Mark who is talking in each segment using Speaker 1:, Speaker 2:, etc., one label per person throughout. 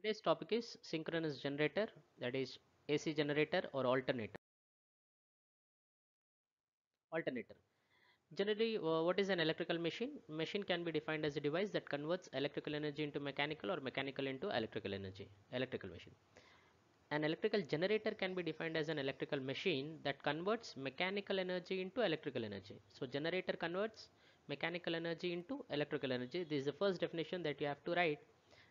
Speaker 1: Today's topic is synchronous generator, that is AC generator or alternator. Alternator. Generally, what is an electrical machine? Machine can be defined as a device that converts electrical energy into mechanical or mechanical into electrical energy. Electrical machine. An electrical generator can be defined as an electrical machine that converts mechanical energy into electrical energy. So generator converts mechanical energy into electrical energy. This is the first definition that you have to write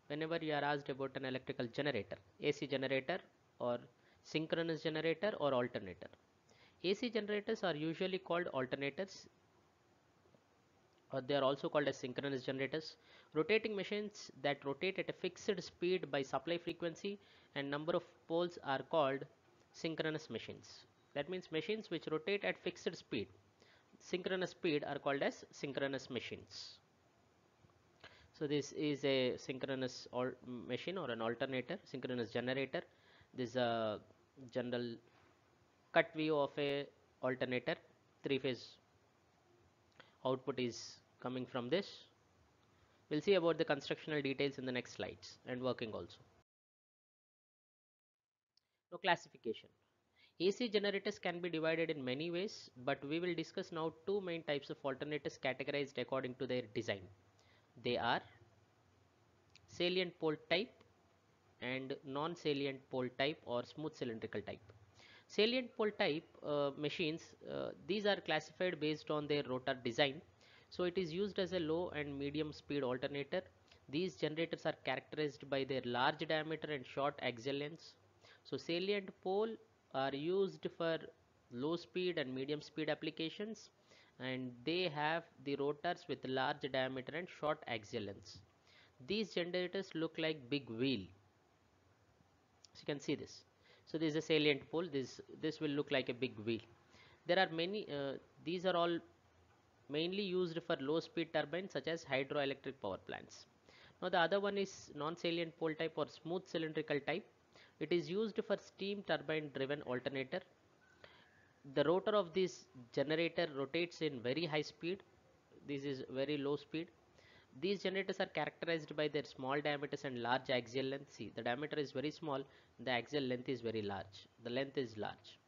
Speaker 1: whenever you are asked about an electrical generator, AC generator or synchronous generator or alternator. AC generators are usually called alternators, or they are also called as synchronous generators. Rotating machines that rotate at a fixed speed by supply frequency and number of poles are called synchronous machines. That means machines which rotate at fixed speed, synchronous speed, are called as synchronous machines. So this is a synchronous machine or an alternator, synchronous generator. This is a general cut view of a alternator. Three phase output is coming from this. We'll see about the constructional details in the next slides and working also. Now classification. AC generators can be divided in many ways, but we will discuss now two main types of alternators categorized according to their design. They are salient pole type and non-salient pole type or smooth cylindrical type. Salient pole type machines, these are classified based on their rotor design. So it is used as a low and medium speed alternator. These generators are characterized by their large diameter and short axial lengths. So salient pole are used for low speed and medium speed applications, and they have the rotors with large diameter and short axial lengths. These generators look like big wheel. So you can see this. So this is a salient pole. This will look like a big wheel. There are many. These are all mainly used for low speed turbines such as hydroelectric power plants. Now the other one is non-salient pole type or smooth cylindrical type. It is used for steam turbine driven alternator. The rotor of this generator rotates in very high speed. This is very low speed. These generators are characterized by their small diameters and large axial length. See, the diameter is very small, the axial length is very large. The length is large.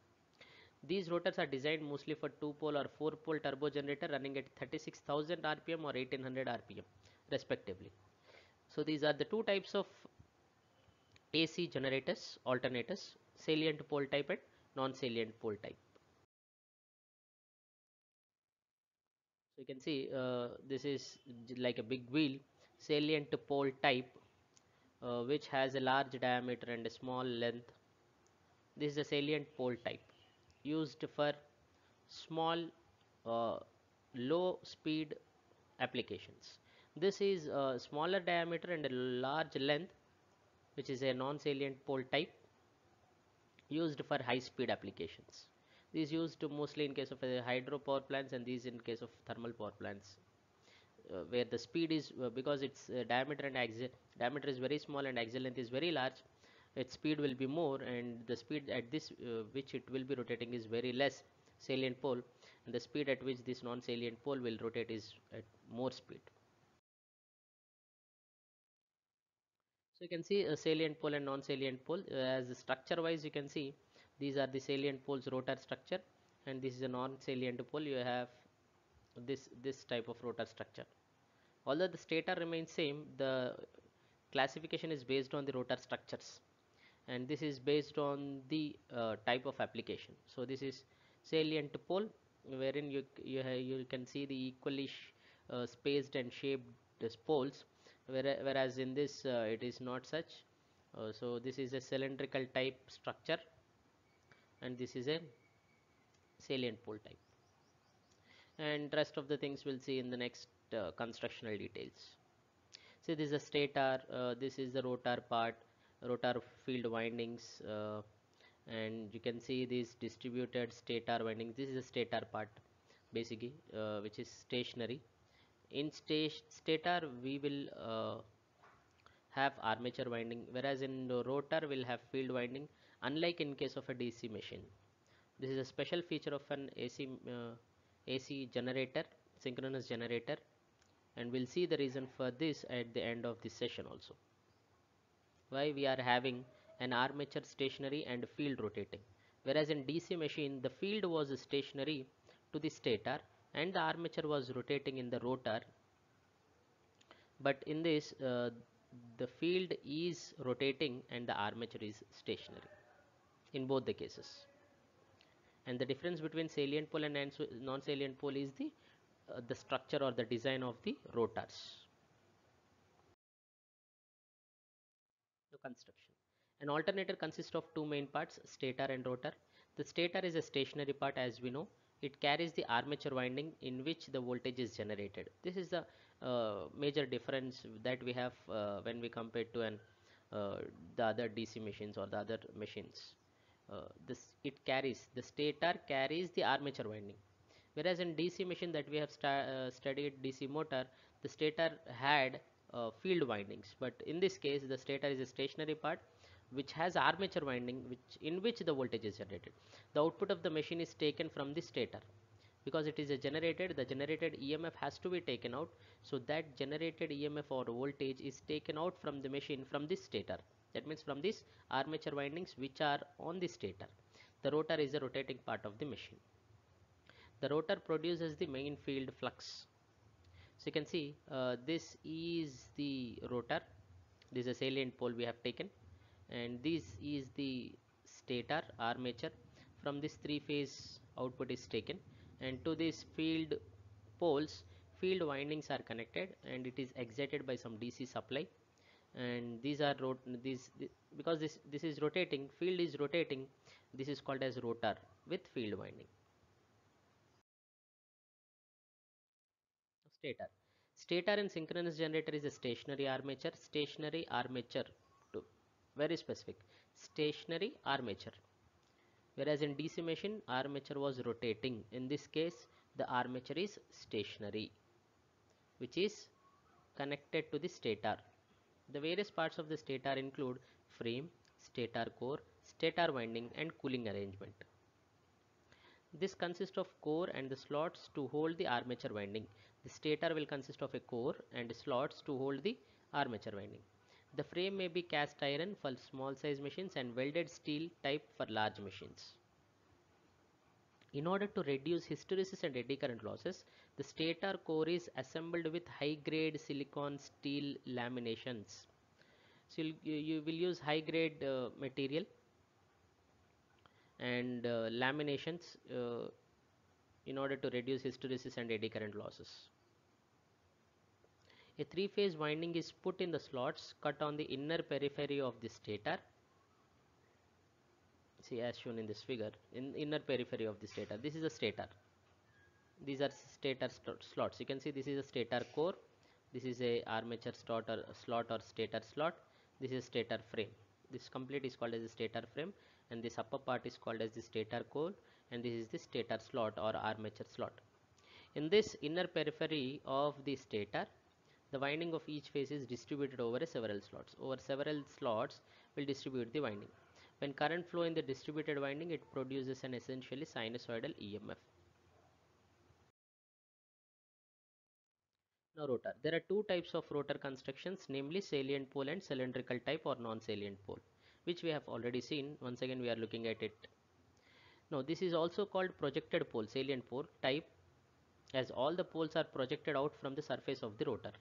Speaker 1: These rotors are designed mostly for 2-pole or 4-pole turbo generator running at 36,000 rpm or 1800 rpm respectively. So these are the two types of AC generators, alternators, salient pole type and non-salient pole type. So you can see this is like a big wheel, salient pole type, which has a large diameter and a small length. This is a salient pole type used for small low speed applications. This is a smaller diameter and a large length, which is a non-salient pole type used for high speed applications. These used mostly in case of hydro power plants, and these in case of thermal power plants, where the speed is because its diameter and axial diameter is very small and axial length is very large, its speed will be more, and the speed at this which it will be rotating is very less salient pole, and the speed at which this non-salient pole will rotate is at more speed. So you can see a salient pole and non-salient pole. As structure wise, you can see these are the salient poles rotor structure, and this is a non-salient pole. You have this type of rotor structure. Although the stator remains same, the classification is based on the rotor structures, and this is based on the type of application. So this is salient pole, wherein you can see the equally spaced and shaped poles, whereas in this it is not such. So this is a cylindrical type structure, and this is a salient pole type, and rest of the things we'll see in the next constructional details. So this is a stator, this is the rotor part, rotor field windings, and you can see these distributed stator windings. This is the stator part basically, which is stationary. In stator we will have armature winding, whereas in the rotor we'll have field winding, unlike in case of a DC machine. This is a special feature of an AC generator, synchronous generator, and we'll see the reason for this at the end of this session also. why we are having an armature stationary and field rotating. Whereas in DC machine, the field was stationary to the stator and the armature was rotating in the rotor. But in this, the field is rotating and the armature is stationary in both the cases. And the difference between salient pole and non-salient pole is the structure or the design of the rotors. The construction. An alternator consists of two main parts, stator and rotor. The stator is a stationary part, as we know. It carries the armature winding in which the voltage is generated. This is the major difference that we have when we compare to uh, the other DC machines or the other machines. The stator carries the armature winding, whereas in DC machine that we have studied, DC motor, the stator had field windings, but in this case the stator is a stationary part which has armature winding in which the voltage is generated. The output of the machine is taken from the stator. Because it is a generated, the generated EMF has to be taken out, so that generated EMF or voltage is taken out from the machine from this stator. That means from these armature windings which are on the stator. The rotor is a rotating part of the machine. The rotor produces the main field flux. So you can see this is the rotor. This is a salient pole we have taken, and this is the stator armature. From this three-phase output is taken, and to these field poles, field windings are connected, and it is excited by some DC supply. And these are because this is rotating, field is rotating. This is called as rotor with field winding. Stator. Stator in synchronous generator is a stationary armature. Stationary armature. To very specific. Stationary armature. Whereas in DC machine, armature was rotating. In this case, the armature is stationary, which is connected to the stator. The various parts of the stator include frame, stator core, stator winding, and cooling arrangement. This consists of core and the slots to hold the armature winding. The stator will consist of a core and slots to hold the armature winding. The frame may be cast iron for small size machines and welded steel type for large machines. In order to reduce hysteresis and eddy current losses, the stator core is assembled with high grade silicon steel laminations. So you will use high grade material and laminations in order to reduce hysteresis and eddy current losses. A three-phase winding is put in the slots cut on the inner periphery of the stator. See, as shown in this figure, in inner periphery of the stator. This is a stator. These are stator slots. You can see this is a stator core. This is a armature slot or stator slot. This is stator frame. This complete is called as the stator frame, and this upper part is called as the stator core, and this is the stator slot or armature slot. In this inner periphery of the stator, the winding of each phase is distributed over several slots. Over several slots will distribute the winding. When current flow in the distributed winding, it produces an essentially sinusoidal EMF. Now rotor. There are two types of rotor constructions, namely salient pole and cylindrical type or non-salient pole, which we have already seen. Once again we are looking at it. Now this is also called projected pole, salient pole type, as all the poles are projected out from the surface of the rotor.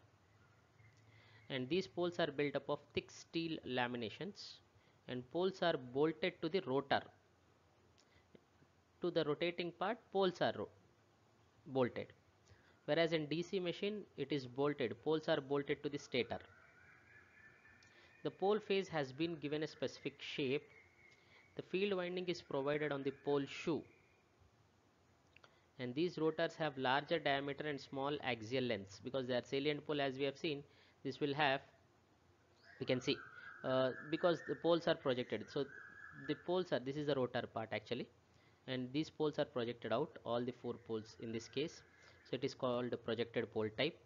Speaker 1: And these poles are built up of thick steel laminations, and poles are bolted to the rotor. To the rotating part, poles are bolted. Whereas in DC machine, it is bolted. Poles are bolted to the stator. The pole face has been given a specific shape. The field winding is provided on the pole shoe. And these rotors have larger diameter and small axial lengths because they are salient pole, as we have seen. This will have, we can see, because the poles are projected. So the poles are, this is the rotor part actually, and these poles are projected out, all the four poles in this case. So it is called projected pole type.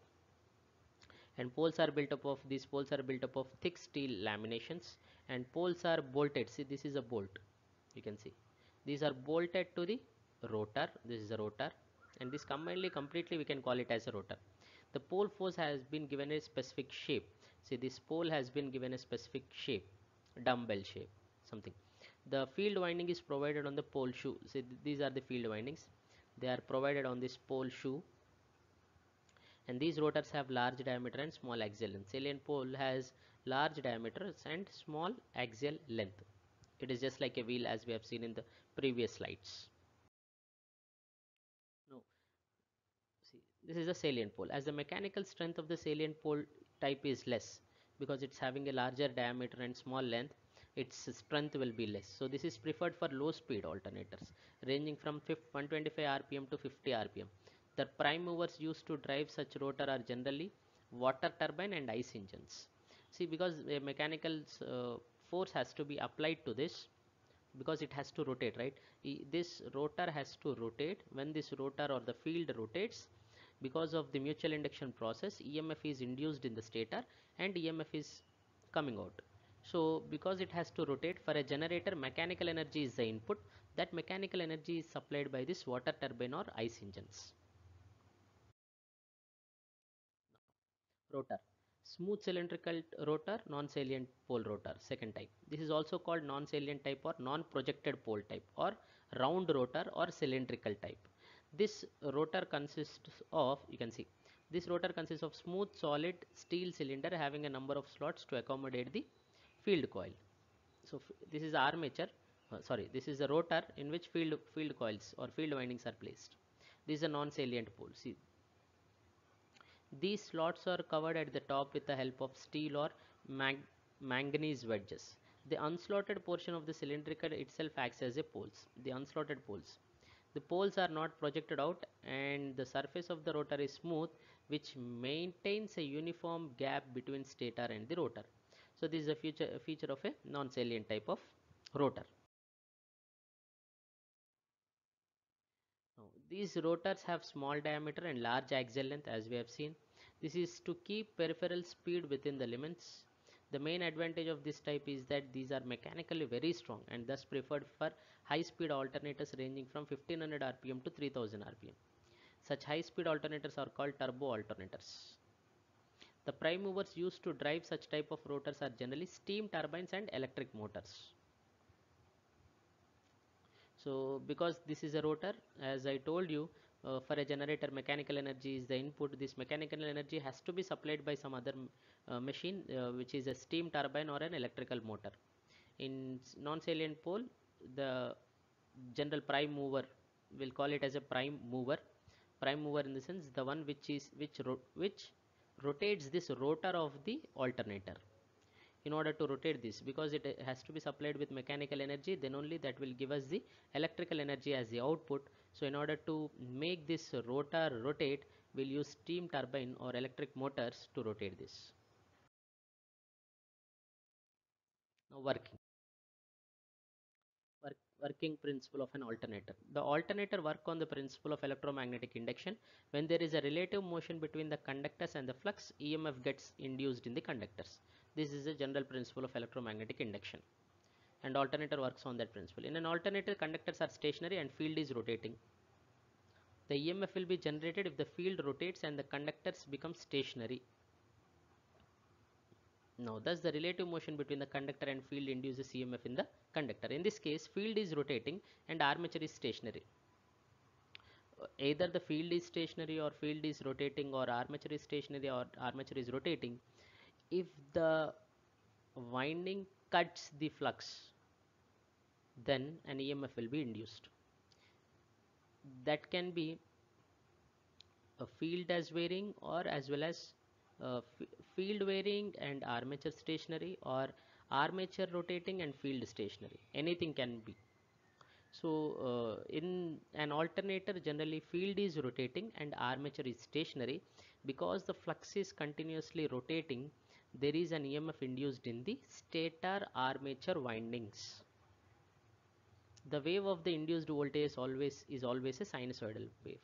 Speaker 1: And poles are built up of, these poles are built up of thick steel laminations, and poles are bolted. See, this is a bolt, you can see these are bolted to the rotor. This is a rotor, and this combinedly completely we can call it as a rotor. The pole force has been given a specific shape. See, this pole has been given a specific shape, dumbbell shape, something. The field winding is provided on the pole shoe. See, these are the field windings. They are provided on this pole shoe, and these rotors have large diameter and small axial length. Salient pole has large diameters and small axial length. It is just like a wheel, as we have seen in the previous slides. Now, see, this is a salient pole. As the mechanical strength of the salient pole type is less, because it's having a larger diameter and small length, its strength will be less. So this is preferred for low speed alternators ranging from 125 rpm to 50 rpm. The prime movers used to drive such rotor are generally water turbine and ice engines. See, because a mechanical force has to be applied to this, because it has to rotate, right? This rotor has to rotate. When this rotor or the field rotates, because of the mutual induction process, EMF is induced in the stator and EMF is coming out. So because it has to rotate, for a generator, mechanical energy is the input. That mechanical energy is supplied by this water turbine or ice engines. Rotor: smooth cylindrical rotor, non-salient pole rotor, second type. This is also called non-salient type or non-projected pole type, or round rotor or cylindrical type. This rotor consists of, you can see, this rotor consists of smooth solid steel cylinder having a number of slots to accommodate the field coil. So this is armature, sorry, this is a rotor in which field coils or field windings are placed. This is a non-salient pole. See, these slots are covered at the top with the help of steel or manganese wedges. The unslotted portion of the cylindrical itself acts as a poles. The unslotted poles. The poles are not projected out and the surface of the rotor is smooth, which maintains a uniform gap between stator and the rotor. So this is a feature of a non-salient type of rotor. Now, these rotors have small diameter and large axial length, as we have seen. This is to keep peripheral speed within the limits. The main advantage of this type is that these are mechanically very strong and thus preferred for high speed alternators ranging from 1500 rpm to 3000 rpm. Such high speed alternators are called turbo alternators. The prime movers used to drive such type of rotors are generally steam turbines and electric motors. So because this is a rotor, as I told you, for a generator, mechanical energy is the input. This mechanical energy has to be supplied by some other machine, which is a steam turbine or an electrical motor. In non-salient pole, the general prime mover, will call it as a prime mover. Prime mover in the sense the one which rotates this rotor of the alternator. In order to rotate this, because it has to be supplied with mechanical energy, then only that will give us the electrical energy as the output. So in order to make this rotor rotate, we'll use steam turbine or electric motors to rotate this. Now working principle of an alternator. The alternator work on the principle of electromagnetic induction. When there is a relative motion between the conductors and the flux, EMF gets induced in the conductors. This is a general principle of electromagnetic induction, and alternator works on that principle. In an alternator, conductors are stationary and field is rotating. The EMF will be generated if the field rotates and the conductors become stationary. Now, thus the relative motion between the conductor and field induces EMF in the conductor. In this case, field is rotating and armature is stationary. Either the field is stationary or field is rotating, or armature is stationary or armature is rotating. If the winding cuts the flux, then an EMF will be induced. That can be a field as varying, or as well as field varying and armature stationary, or armature rotating and field stationary. Anything can be. So in an alternator, generally field is rotating and armature is stationary. Because the flux is continuously rotating, there is an EMF induced in the stator armature windings. The wave of the induced voltage is always a sinusoidal wave.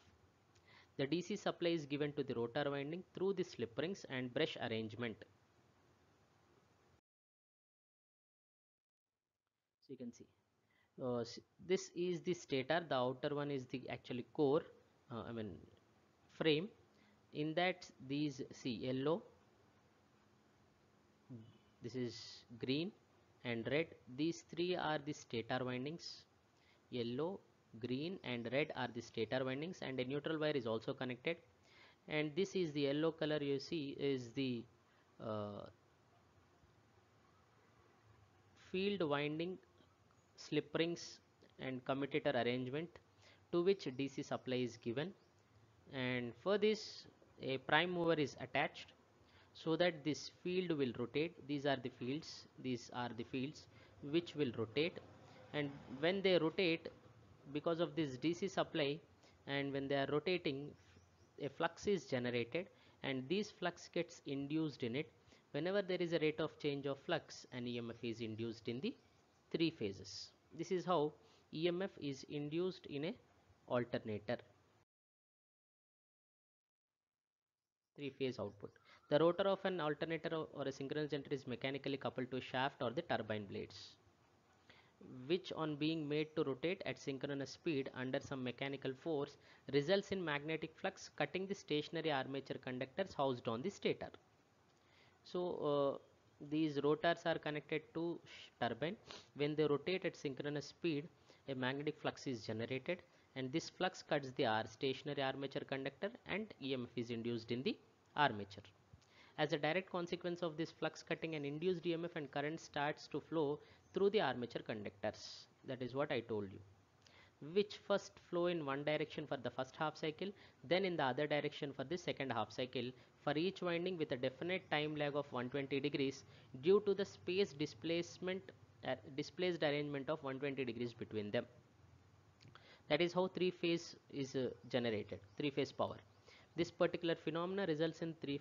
Speaker 1: The DC supply is given to the rotor winding through the slip rings and brush arrangement. So you can see, this is the stator. The outer one is the actually core, I mean frame. In that, these, see, yellow, this is green and red. These three are the stator windings. Yellow, green and red are the stator windings, and a neutral wire is also connected. And this is the yellow color you see is the uh, field winding slip rings and commutator arrangement to which DC supply is given, and for this a prime mover is attached so that this field will rotate. These are the fields which will rotate, and when they rotate, because of this DC supply, and when they are rotating, a flux is generated, and this flux gets induced in it. Whenever there is a rate of change of flux, an EMF is induced in the three phases. This is how EMF is induced in a alternator. Three phase output. The rotor of an alternator or a synchronous generator is mechanically coupled to a shaft or the turbine blades, which on being made to rotate at synchronous speed under some mechanical force results in magnetic flux cutting the stationary armature conductors housed on the stator. So these rotors are connected to turbine. When they rotate at synchronous speed, a magnetic flux is generated, and this flux cuts the stationary armature conductor, and EMF is induced in the armature. As a direct consequence of this flux cutting, an induced EMF and current starts to flow through the armature conductors. That is what I told you, which first flow in one direction for the first half cycle, then in the other direction for the second half cycle, for each winding with a definite time lag of 120 degrees due to the space displacement displaced arrangement of 120 degrees between them. That is how three phase is generated, three phase power. This particular phenomena results in three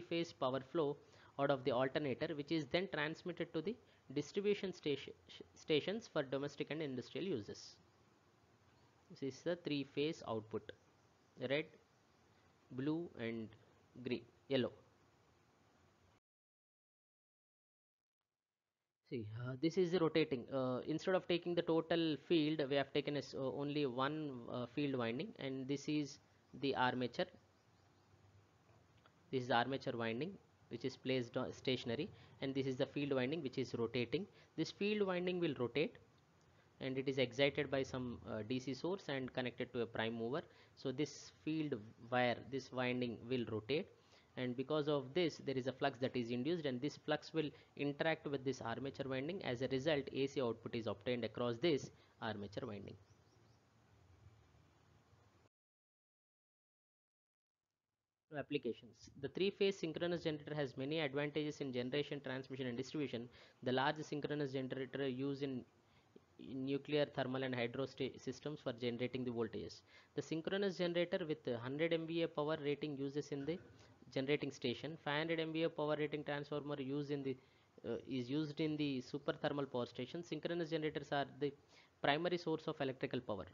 Speaker 1: phase power flow out of the alternator, which is then transmitted to the distribution stations for domestic and industrial uses. This is the three phase output: red, blue and green, yellow. See, this is the rotating. Instead of taking the total field, we have taken only one field winding, and this is the armature. This is armature winding, which is placed on stationary, and this is the field winding which is rotating. This field winding will rotate, and it is excited by some DC source and connected to a prime mover. So this field wire, this winding will rotate, and because of this there is a flux that is induced, and this flux will interact with this armature winding. As a result, AC output is obtained across this armature winding. Applications. The three-phase synchronous generator has many advantages in generation, transmission and distribution. The large synchronous generator used in nuclear, thermal and hydro systems for generating the voltages. The synchronous generator with 100 MVA power rating uses in the generating station. 500 MVA power rating transformer used in the is used in the super thermal power station. Synchronous generators are the primary source of electrical power.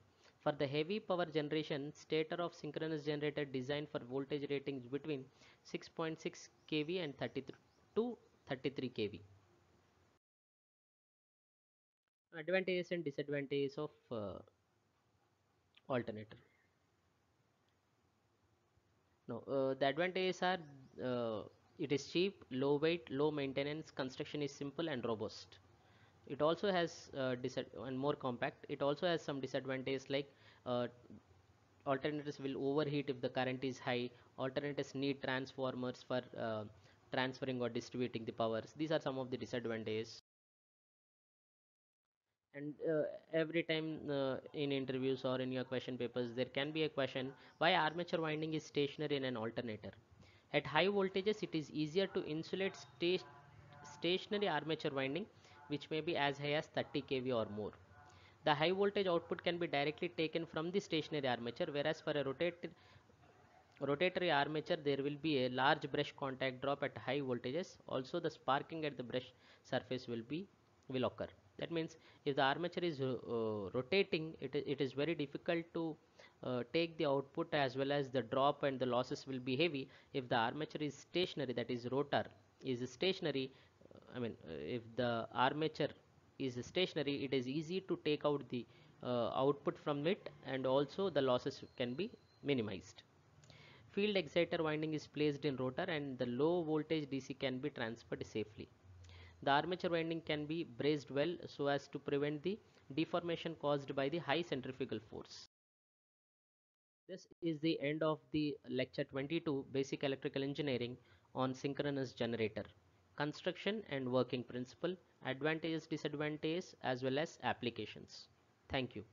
Speaker 1: For the heavy power generation, stator of synchronous generator designed for voltage ratings between 6.6 kV and 33 to 33 kV. Advantages and disadvantages of alternator. No, the advantages are uh, it is cheap, low weight, low maintenance, construction is simple and robust. It also has and more compact. It also has some disadvantages like uh, alternators will overheat if the current is high. Alternators need transformers for transferring or distributing the powers. These are some of the disadvantages. And every time in interviews or in your question papers, there can be a question: why armature winding is stationary in an alternator? At high voltages, it is easier to insulate stationary armature winding, which may be as high as 30 kV or more. The high voltage output can be directly taken from the stationary armature, whereas for a rotatory armature there will be a large brush contact drop at high voltages. Also the sparking at the brush surface will occur. That means if the armature is rotating, it is very difficult to take the output, as well as the drop and the losses will be heavy. If the armature is stationary, that is rotor is stationary, if the armature is stationary, it is easy to take out the output from it, and also the losses can be minimized. Field exciter winding is placed in rotor, and the low voltage DC can be transferred safely. The armature winding can be braced well so as to prevent the deformation caused by the high centrifugal force. This is the end of the lecture 22, Basic Electrical Engineering on synchronous generator, construction and working principle, advantages, disadvantages as well as applications. Thank you.